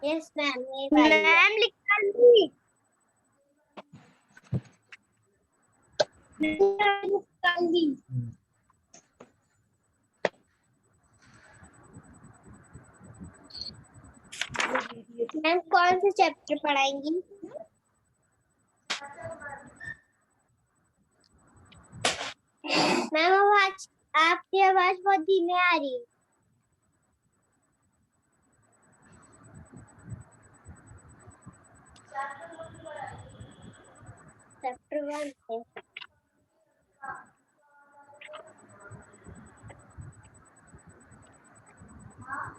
Yes ma'am. Ma'am निकाल दी। Ma'am कौन सा चैप्टर पढ़ाएंगी? मैम आवाज, आपकी आवाज बहुत धीमी आ रही है। चैप्टर 1 है।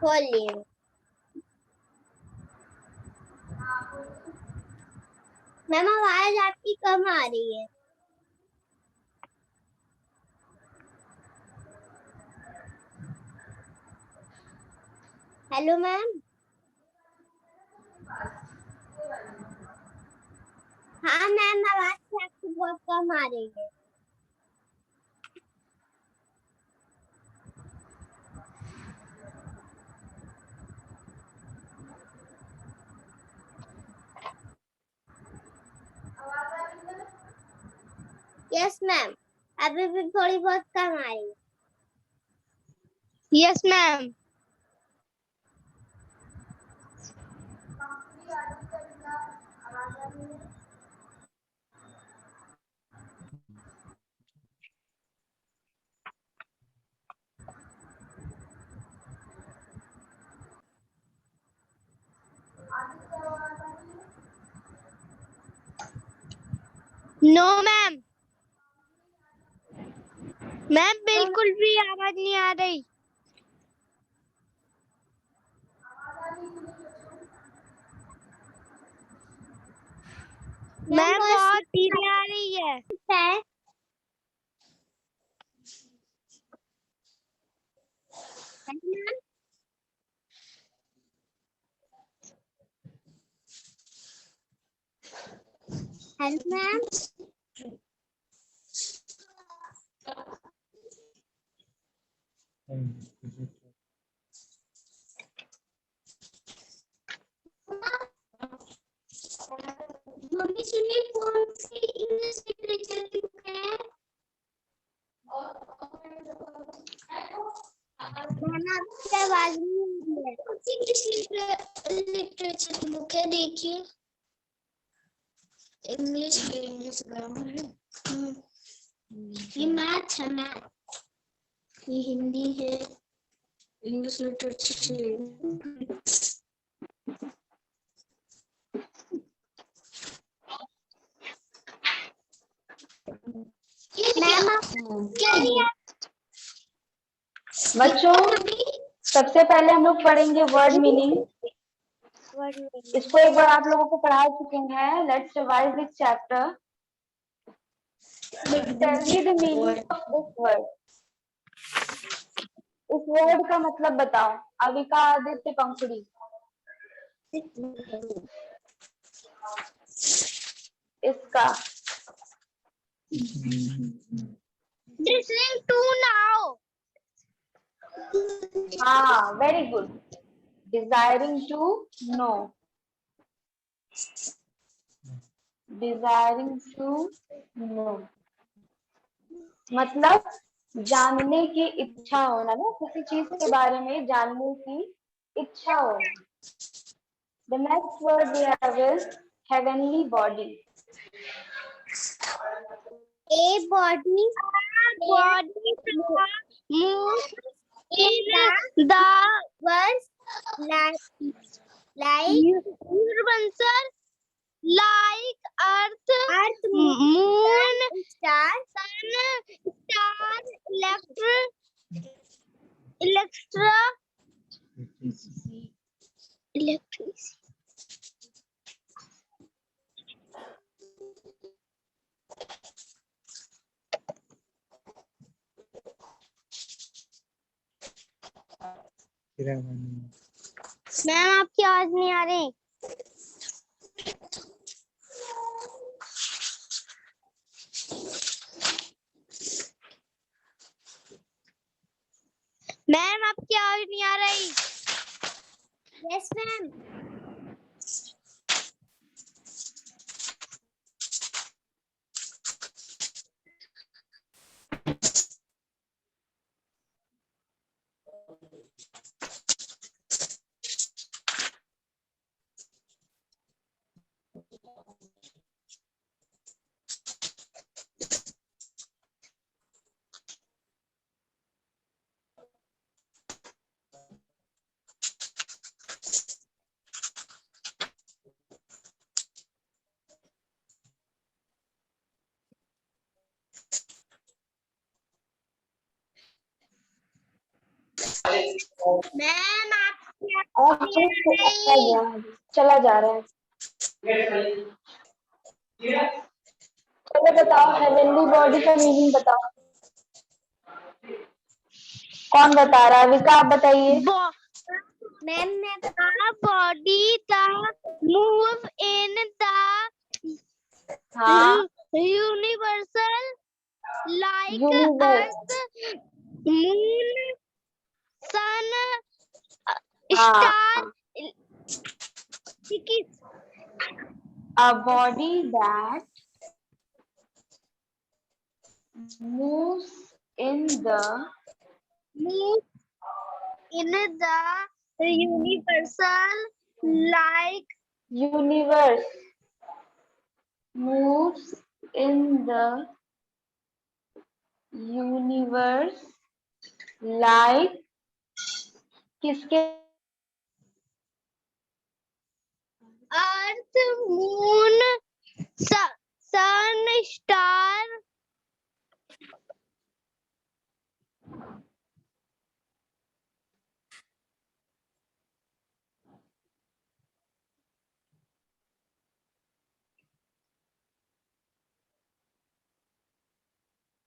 खोलिए। मैम आवाज आपकी कम आ रही है। Hello ma'am. हाँ मैम, आवाज आपकी बहुत कम आ रही है। यस मैम, अभी भी थोड़ी बहुत कम आ रही है। Yes ma'am. No ma'am. Ma'am बिल्कुल भी आवाज नहीं आ रही। मैम बहुत धीरे आ रही है। Hello ma'am. मम्मी सुनिए, कौन सी इंग्लिश लिटरेचर की बुक है? मैम आपकी आवाज नहीं आ रही है। कौन सी इंग्लिश लिटरेचर की बुक है? देखिए। इंग्लिश ग्रामर है। ये मैथ है। मैथ, ये हिंदी है। English literature. बच्चों, सबसे पहले हम लोग पढ़ेंगे वर्ड मीनिंग। इसको एक बार आप लोगों को पढ़ा चुके हैं। Let's revise this chapter. Tell me the meaning of this word. इस वर्ड का मतलब बताओ। अविका, आदित्य, पंखुड़ी। इसका Listening to now. हाँ, very good. Desiring to know. Desiring to know मतलब जानने की इच्छा होना ना, किसी चीज के बारे में जानने की इच्छा होना। The next word we have is heavenly body. A body Moves in the was like universal like earth, moon, star, sun, star, electricity. Ma'am आपकी आवाज नहीं आ रही। मैम आपकी आवाज नहीं आ रही। Yes ma'am. मैम आपकी आप चला जा रहा है। चलो बताओ, हेवनली बॉडी का मीनिंग बताओ। कौन बता रहा है? विका आप बताइए। मैम ने कहा body the move in the हाँ, universal like universe. Earth moon sun हाँ, star a body that moves in the move in the universal like universe, moves in the universe like किसके? Earth moon sun star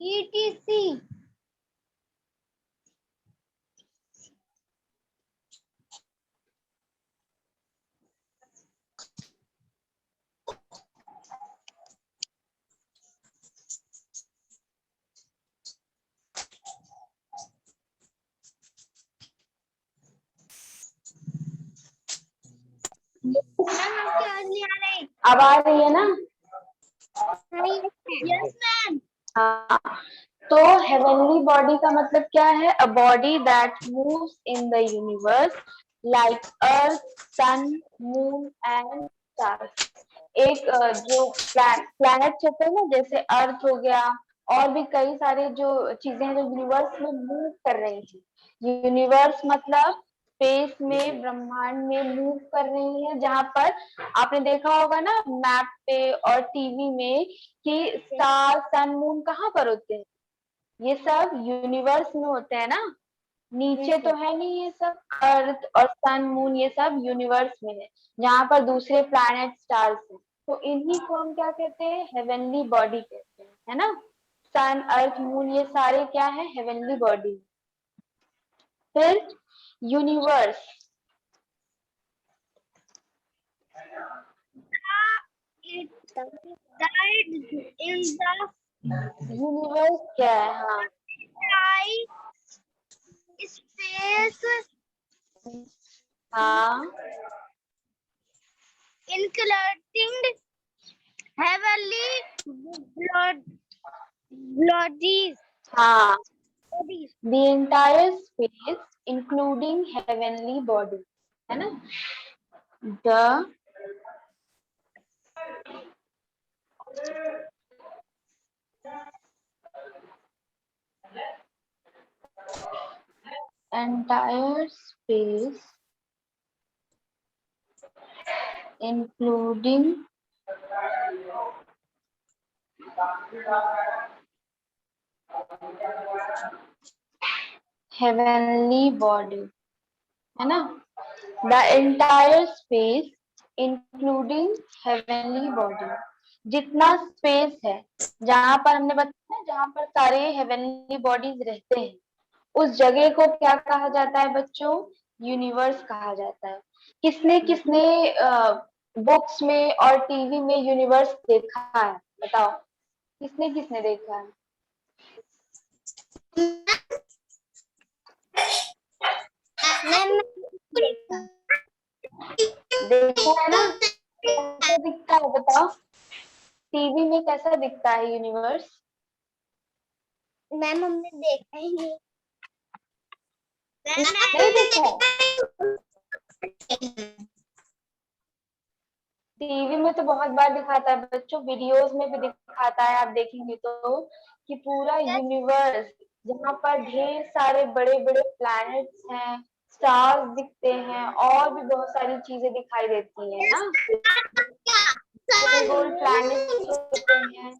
etc. Ma'am आपकी आवाज नहीं आ रही। अब आ रही है ना? Yes ma'am. हाँ, तो हेवनली बॉडी का मतलब क्या है? A body that moves in the universe like earth, sun, moon and stars. एक जो प्लैनेट्स होते हैं ना, जैसे अर्थ हो गया, और भी कई सारे जो चीजें हैं जो यूनिवर्स में मूव कर रही हैं। यूनिवर्स मतलब स्पेस में, ब्रह्मांड में मूव कर रही है, जहां पर आपने देखा होगा ना मैप पे और टीवी में कि स्टार, सन, मून कहाँ पर होते हैं? ये सब यूनिवर्स में होते हैं ना, नीचे तो है नहीं। ये सब अर्थ और सन, मून ये सब यूनिवर्स में है, जहाँ पर दूसरे प्लैनेट, स्टार्स हैं। तो इन्हीं को हम क्या कहते हैं? हेवनली बॉडी कहते हैं, है ना। सन, अर्थ, मून ये सारे क्या है? Heavenly body. फिर universe, It died in the universe क्या है? हाँ, sky space हाँ, including heavenly bodies. हाँ, the entire space including heavenly body, है ना। The entire space including heavenly body, है ना। The entire space including heavenly body, जितना स्पेस है जहां पर हमने बताया, जहां पर सारे हेवनली बॉडीज रहते हैं, उस जगह को क्या कहा जाता है बच्चों? यूनिवर्स कहा जाता है। किसने किसने बुक्स में और टीवी में यूनिवर्स देखा है? बताओ, किसने किसने देखा है? मैम देखा है ना कैसा दिखता है, बताओ टीवी में कैसा दिखता है यूनिवर्स। मैम हमने देखा ही नहीं। नहीं देखा है, टीवी में तो बहुत बार दिखाता है बच्चों, वीडियोस में भी दिखाता है, आप देखेंगे तो कि पूरा यूनिवर्स जहाँ पर ढेर सारे बड़े बड़े प्लैनेट्स हैं, स्टार्स दिखते हैं और भी बहुत सारी चीजें दिखाई देती है ना, गोल गोल प्लैनेट्स होते हैं।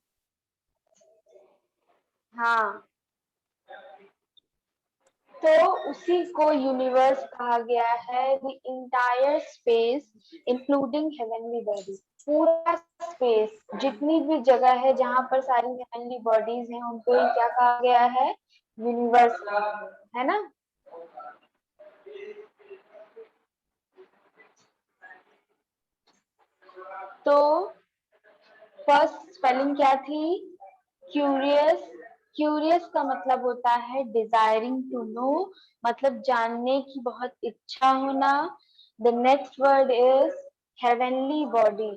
हाँ, तो उसी को यूनिवर्स कहा गया है, the entire space including heavenly body. पूरा स्पेस, जितनी भी जगह है जहाँ पर सारी हेवनली बॉडीज हैं, उनको ही क्या कहा गया है, यूनिवर्स, है ना। तो फर्स्ट स्पेलिंग क्या थी, क्यूरियस। क्यूरियस का मतलब होता है डिजायरिंग टू नो, मतलब जानने की बहुत इच्छा होना। The next word is heavenly body,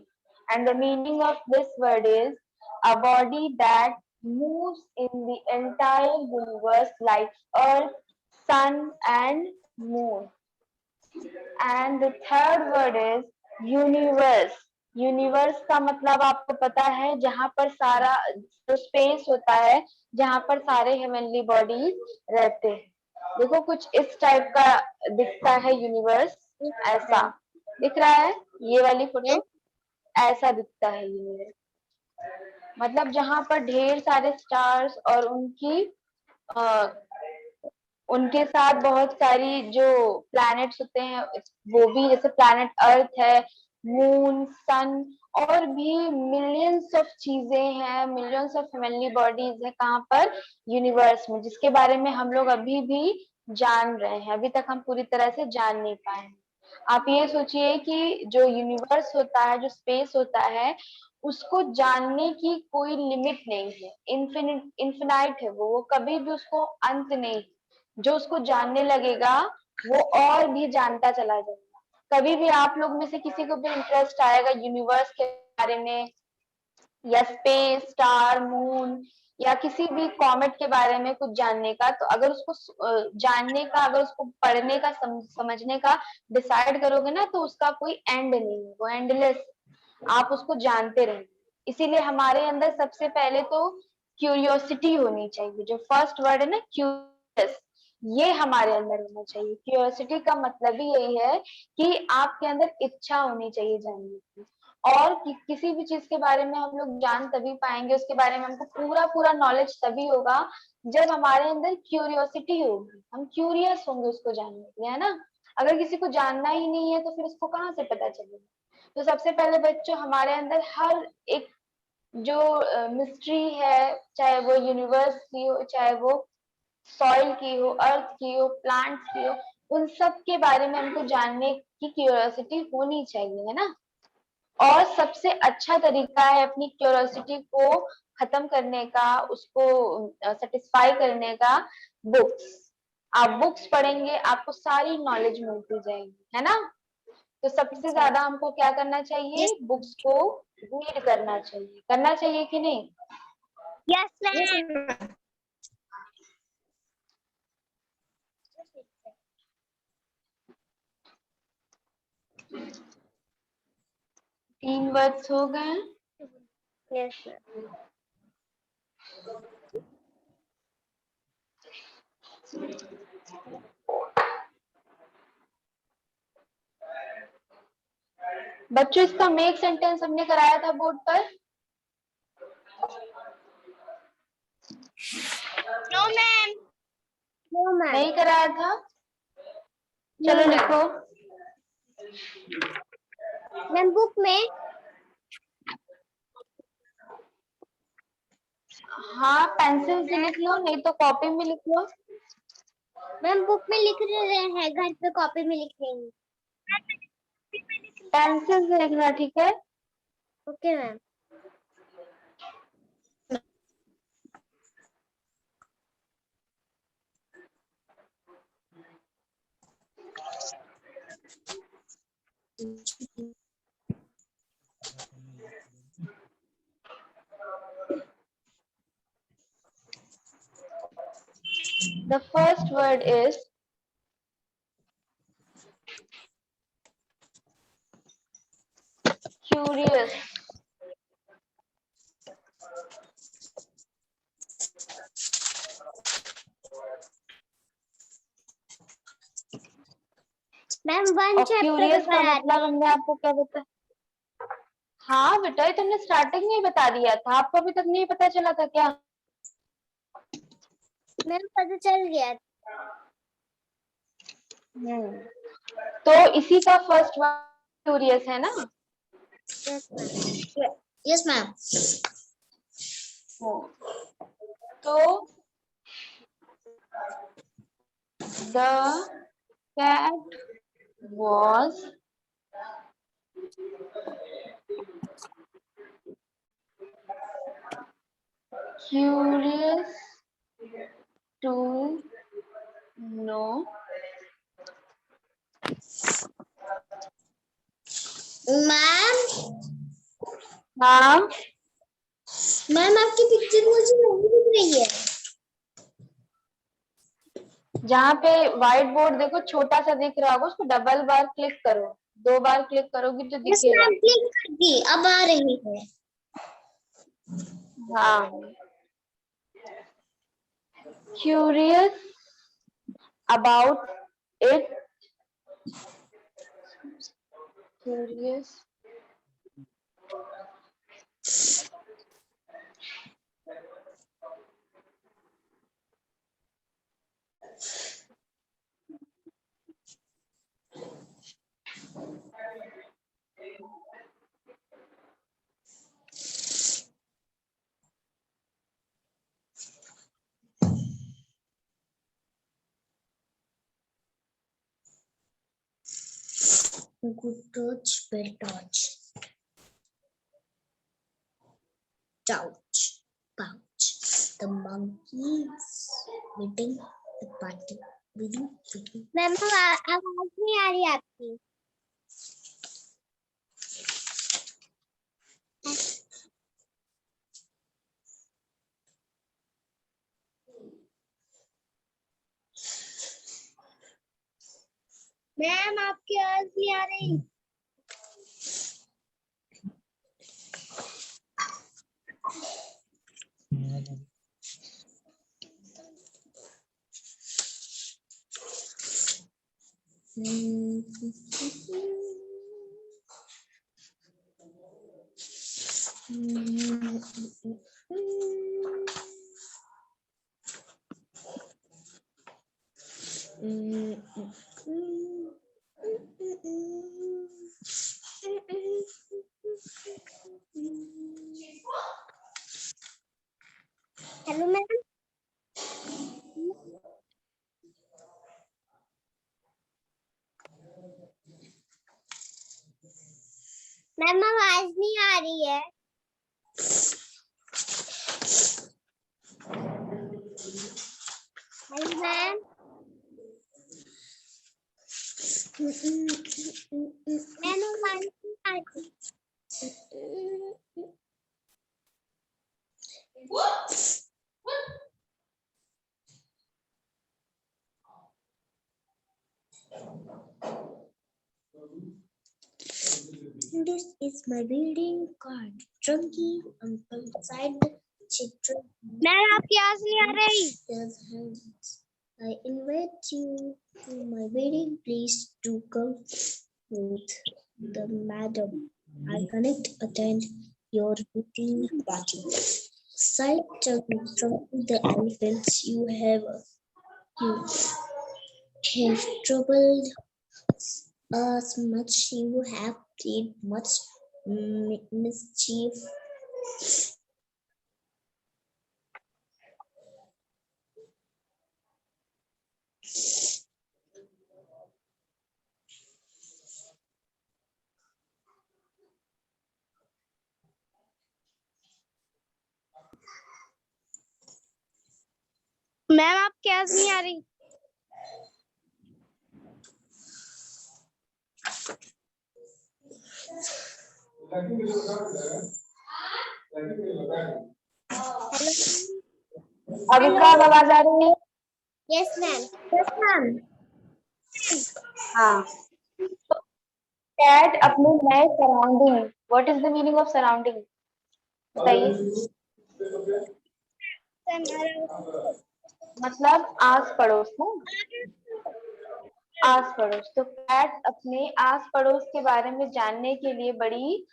and the meaning of this word is a body that moves in the entire universe like earth, sun and moon. And the third word is universe. Universe का मतलब आपको पता है जहां पर सारा जो space होता है, जहां पर सारे हेवनली बॉडीज रहते हैं। देखो कुछ इस टाइप का दिखता है यूनिवर्स, ऐसा दिख रहा है, ये वाली फोटो ऐसा दिखता है यूनिवर्स, मतलब जहां पर ढेर सारे स्टार्स और उनके साथ बहुत सारी जो प्लैनेट्स होते हैं, वो भी, जैसे प्लैनेट अर्थ है, मून, सन, और भी मिलियंस ऑफ चीजें हैं, मिलियंस ऑफ हेवनली बॉडीज है, कहाँ पर, यूनिवर्स में, जिसके बारे में हम लोग अभी भी जान रहे हैं, अभी तक हम पूरी तरह से जान नहीं पाए हैं। आप ये सोचिए कि जो यूनिवर्स होता है, जो स्पेस होता है, उसको जानने की कोई लिमिट नहीं है, इन्फिनाइट है वो कभी भी उसको अंत नहीं। जो उसको जानने लगेगा वो और भी जानता चला जाएगा। कभी भी आप लोग में से किसी को भी इंटरेस्ट आएगा यूनिवर्स के बारे में, या स्पेस, स्टार, मून, या किसी भी कॉमेट के बारे में कुछ जानने का, तो अगर उसको जानने का, अगर उसको पढ़ने का, समझने का डिसाइड करोगे ना, तो उसका कोई एंड नहीं है, वो एंडलेस, आप उसको जानते रहेंगे। इसीलिए हमारे अंदर सबसे पहले तो क्यूरियोसिटी होनी चाहिए, जो फर्स्ट वर्ड है ना, क्यूरियस, ये हमारे अंदर होना चाहिए। क्यूरियोसिटी का मतलब ही यही है कि आपके अंदर इच्छा होनी चाहिए जानने की, और किसी भी चीज के बारे में हम लोग जान तभी पाएंगे, उसके बारे में हमको पूरा पूरा नॉलेज तभी होगा जब हमारे अंदर क्यूरियोसिटी होगी, हम क्यूरियस होंगे उसको जानने के लिए, है ना। अगर किसी को जानना ही नहीं है तो फिर उसको कहाँ से पता चलेगा। तो सबसे पहले बच्चों, हमारे अंदर हर एक जो मिस्ट्री है, चाहे वो यूनिवर्स की हो, चाहे वो सॉइल की हो, अर्थ की हो, प्लांट्स की हो, उन सब के बारे में हमको जानने की क्यूरियोसिटी होनी चाहिए, है ना। और सबसे अच्छा तरीका है अपनी क्यूरियोसिटी को खत्म करने का, उसको सेटिस्फाई करने का, बुक्स। आप बुक्स पढ़ेंगे, आपको सारी नॉलेज मिलती जाएगी, है ना। तो सबसे ज्यादा हमको क्या करना चाहिए, बुक्स को रीड करना चाहिए कि नहीं। Yes ma'am. 3 वर्ड्स हो गए। Yes ma'am. बच्चों इसका मेक सेंटेंस हमने कराया था बोर्ड पर, नो मैम। No ma'am. नहीं कराया था, चलो लिखो। मैम बुक में, हाँ, पेंसिल से लिख लो, नहीं तो कॉपी में लिख लो। मैम बुक में लिख रहे हैं, घर पे कॉपी में लिख लेंगे। पेंसिल से लिखना, ठीक है। Okay ma'am. The first word is curious. Ma'am one और चैप्टर क्यूरियस का बता मतलब हमने आपको क्या बताया? हाँ बेटा, ये तुमने स्टार्टिंग में ही बता दिया था, आपको अभी तक नहीं पता चला था क्या? मैम पता चल गया। तो इसी का फर्स्ट वर्ड क्यूरियस है ना? Yes ma'am. तो the cat was curious to know ma'am हाँ मैम आपकी पिक्चर मुझे नहीं दिख रही है। जहाँ पे व्हाइट बोर्ड देखो छोटा सा दिख रहा होगा, उसको डबल बार क्लिक करो, 2 बार क्लिक करोगी तो यस दिखेगा। मैम, क्लिक कर दी, अब आ रही है। हाँ, curious about it, curious Good touch, bad touch. Touch, pouch. The monkeys waiting the party. Waiting. Ma'am आवाज नहीं आ रही आपकी। मैम आपकी आवाज नहीं आ रही। Hello ma'am. मैम आवाज नहीं आ रही है। Hello ma'am. मैम आवाज नहीं आ रही। This is my reading card. Chunky uncle inside the children. Ma'am आपकी आवाज नहीं आ रही। His hands. I invite you to my wedding. Please do come with the madam. I cannot attend your wedding party. Sight Chunky the elephants. You have troubled us much. You have played much mischief. Ma'am आपकी आवाज नहीं आ रही। अविका, अब आवाज आ रही है? Yes ma'am. Yes, ma'am. हाँ। Cat अपने नए surrounding, what is the meaning of surrounding, बताइए। मतलब आस पड़ोस ना, आस पड़ोस। तो कैट अपने आस पड़ोस के बारे में जानने के लिए बड़ी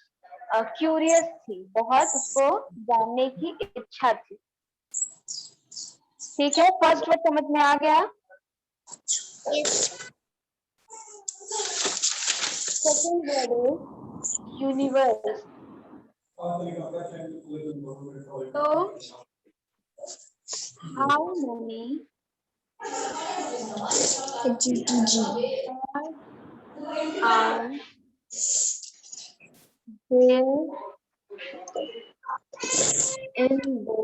क्यूरियस थी, बहुत उसको जानने की इच्छा थी। ठीक है, फर्स्ट वर्ड समझ में आ गया। Second word is universe. तो how many GTG. are there in the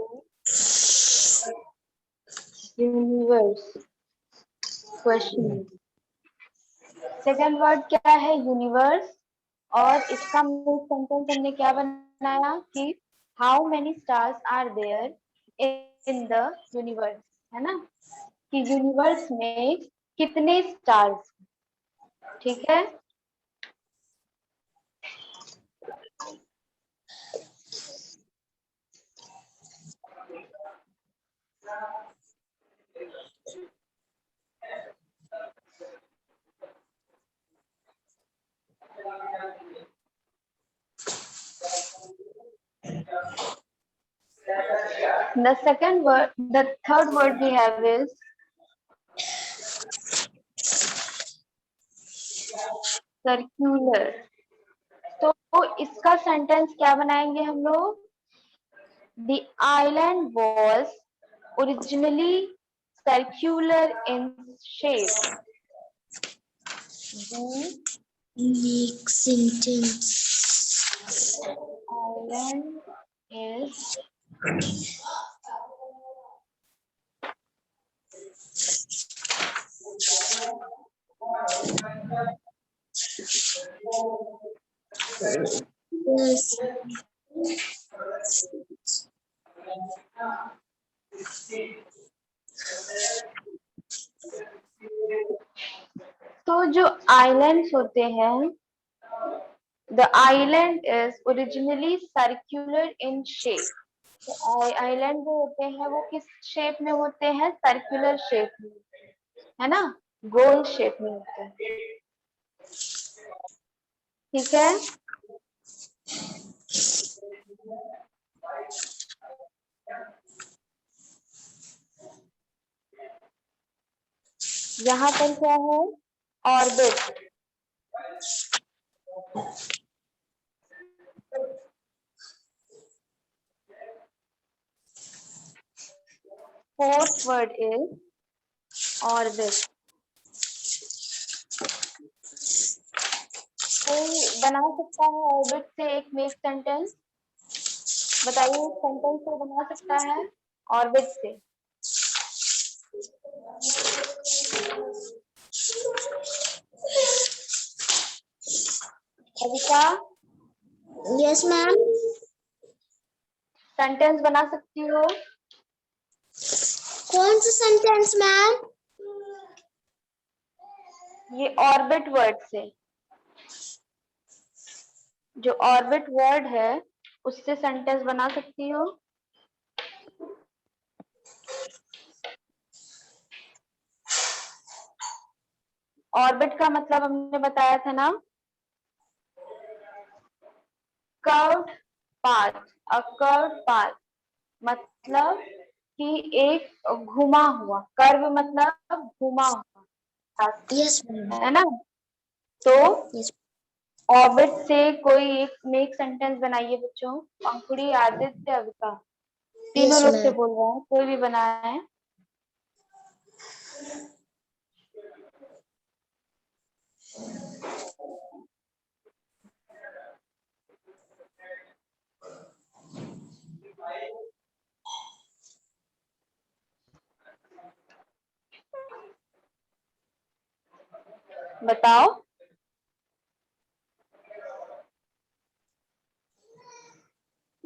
universe? Question. Second word क्या है? यूनिवर्स। और इसका मूल सेंटेंस हमने क्या बनाया कि how many stars are there in the universe, है ना, कि यूनिवर्स में कितने स्टार्स। ठीक है। The second word, the third word we have is circular. तो इसका सेंटेंस क्या बनाएंगे हम लोग? The island was originally circular in shape. The Make sentence. island is Yes. तो जो आइलैंड्स होते हैं, the island is originally circular in shape. तो आइलैंड जो होते हैं वो किस शेप में होते हैं? सर्कुलर शेप में, है ना, गोल शेप में होते हैं। ठीक है। यहाँ पर क्या है? Orbit. Fourth word is orbit. कोई बना सकता है ऑर्बिट से एक मेक सेंटेंस? बताइए, एक सेंटेंस को बना सकता है ऑर्बिट से? कविता, Yes, ma'am. सेंटेंस बना सकती हो? कौन सा सेंटेंस मैम? ये ऑर्बिट वर्ड से, जो ऑर्बिट वर्ड है उससे सेंटेंस बना सकती हो? ऑर्बिट का मतलब हमने बताया था ना, curved path. A curved path मतलब कि एक घुमा हुआ, कर्व मतलब घुमा हुआ, Yes, ma'am. है ना। तो Yes. ऑर्बिट से कोई एक नेक सेंटेंस बनाइए बच्चों। पंखुड़ी, आदित्य, अविका, तीनों Yes, लोग से ma'am. बोल रहे हैं, कोई भी बनाया है? बताओ।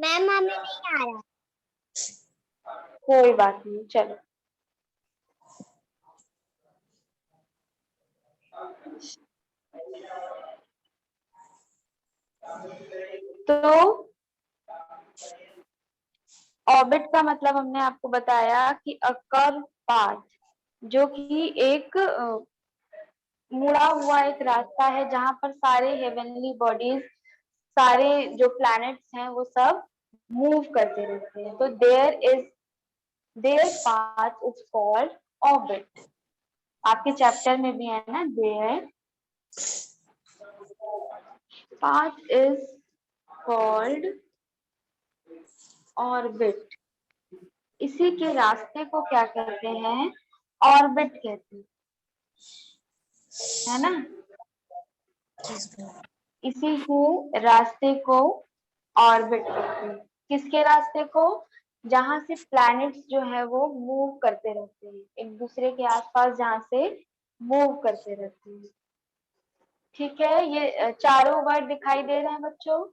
मैम हमें नहीं आ रहा। कोई बात नहीं, चलो। तो ऑर्बिट का मतलब हमने आपको बताया कि अ कर्व पाथ, जो कि एक मुड़ा हुआ एक रास्ता है जहां पर सारे हेवनली बॉडीज, सारे जो प्लैनेट्स हैं वो सब मूव करते रहते हैं। तो there path is called orbit. आपके चैप्टर में भी है ना, there path is called orbit. इसी के रास्ते को क्या कहते हैं? ऑर्बिट कहते हैं, है ना। Yes, ma'am. इसी के रास्ते को ऑर्बिट कहते हैं। किसके रास्ते को? जहां से प्लैनेट्स जो है वो मूव करते रहते हैं, एक दूसरे के आसपास जहां से मूव करते रहते हैं। ठीक है, ये चारों वर्ड दिखाई दे रहे हैं बच्चों।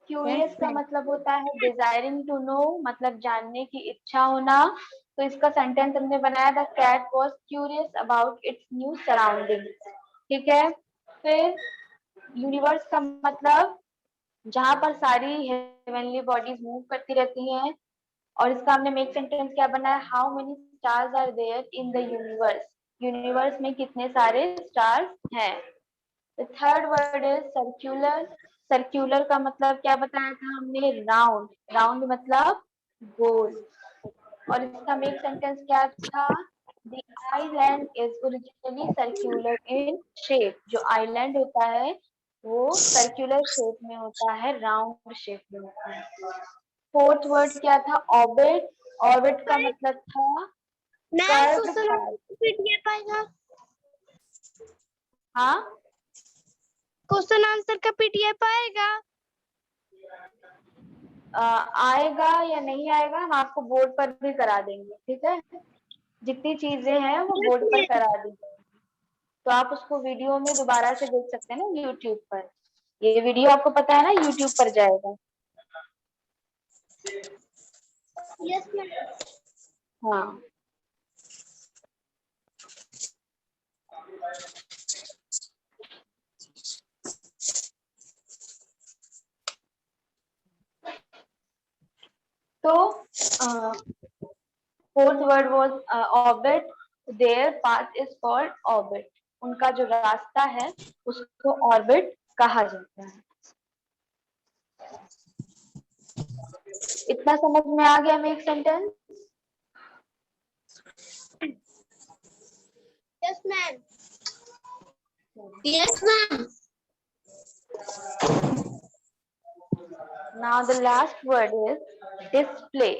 क्यूरियस का मतलब होता है डिजायरिंग टू नो, मतलब जानने की इच्छा होना। तो इसका सेंटेंस हमने बनाया था, cat was curious about its new surroundings. ठीक है। फिर यूनिवर्स का मतलब जहां पर सारी हेवनली बॉडीज मूव करती रहती हैं। और इसका हमने मेक सेंटेंस क्या बनाया, how many stars are there in the universe. Universe में कितने सारे स्टार्स हैं। Third word is circular. Circular का मतलब क्या बताया था हमने, राउंड। राउंड मतलब गोल। और इसका मेक सेंटेंस क्या था, the island is originally circular in shape. जो आइलैंड होता है वो सर्क्यूलर शेप में होता है, राउंड शेप में होता है। फोर्थ वर्ड क्या था, ऑर्बिट। ऑर्बिट का मतलब था ma'am curved question path. Answer पाएगा? हाँ, क्वेश्चन आंसर का पीडीएफ आएगा? आएगा या नहीं आएगा हम आपको बोर्ड पर भी करा देंगे। ठीक है, जितनी चीजें हैं वो बोर्ड पर करा दी जाएंगी। तो आप उसको वीडियो में दोबारा से देख सकते हैं ना यूट्यूब पर। ये वीडियो आपको पता है ना यूट्यूब पर जाएगा। Yes ma'am. हाँ, तो fourth word was orbit. There path is called orbit. उनका जो रास्ता है उसको ऑर्बिट कहा जाता है। इतना समझ में आ गया make sentence? Yes ma'am. Yes ma'am. Now the last word is display.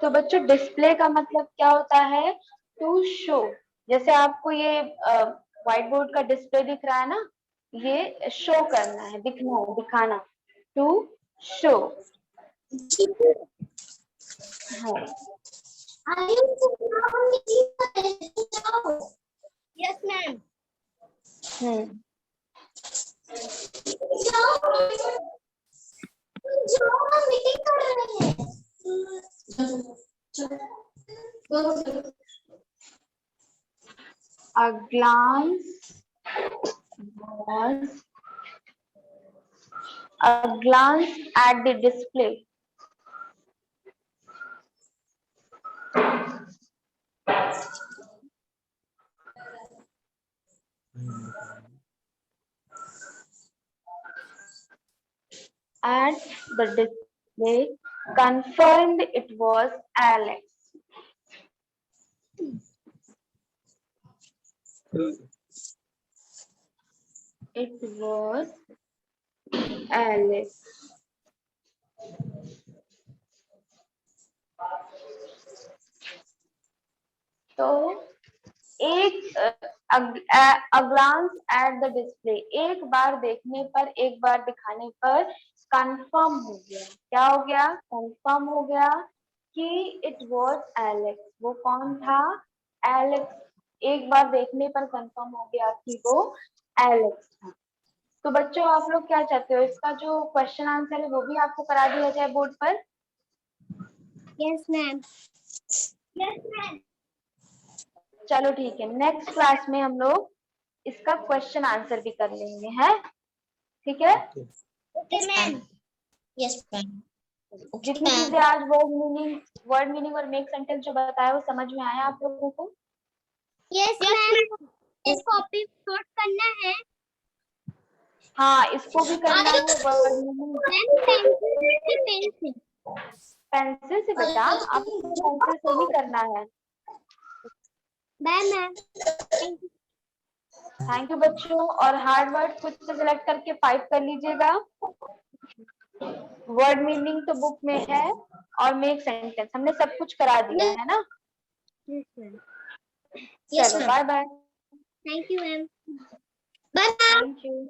तो बच्चों डिस्प्ले का मतलब क्या होता है, टू शो। जैसे आपको ये व्हाइट बोर्ड का डिस्प्ले दिख रहा है ना, ये शो करना है, दिखना है, दिखाना, टू शो। हाँ, यस मैम। हम्म। मीटिंग कर रहे हैं। A glance was a glance at the display. At the display confirmed it was Alex. It was Alex. तो एक ग्लांस एट द डिस्प्ले, एक बार देखने पर, एक बार दिखाने पर कंफर्म हो गया। क्या हो गया? कंफर्म हो गया कि इट वाज एलेक्स। वो कौन था? एलेक्स, एक बार देखने पर कंफर्म हो गया कि वो एलेक्स था। तो बच्चों आप लोग क्या चाहते हो, इसका जो क्वेश्चन आंसर है वो भी आपको करा दिया जाए बोर्ड पर? Yes ma'am. चलो ठीक है, नेक्स्ट क्लास में हम लोग इसका क्वेश्चन आंसर भी कर लेंगे, है? ठीक है। Okay ma'am. Yes ma'am. Okay जितनी मैम। चीजें आज वर्ड मीनिंग और मेक सेंटेंस जो बताया वो समझ में आया आप लोगों को? Yes ma'am. इस कॉपी नोट करना है हाँ, इसको भी करना है वर्ड मीनिंग। मैम। पेंसिल की पेंसिल। पेंसिल से बेटा, आपको पेंसिल से ही करना है। Bye ma'am. Thank you. Thank you बच्चों, और हार्ड वर्ड खुद से सिलेक्ट करके 5 कर लीजिएगा। वर्ड मीनिंग तो बुक में है और मेक सेंटेंस हमने सब कुछ करा दिया है ना। Yes ma'am. यस चलो ma'am. Bye bye. Thank you ma'am. Bye ma'am. Thank you.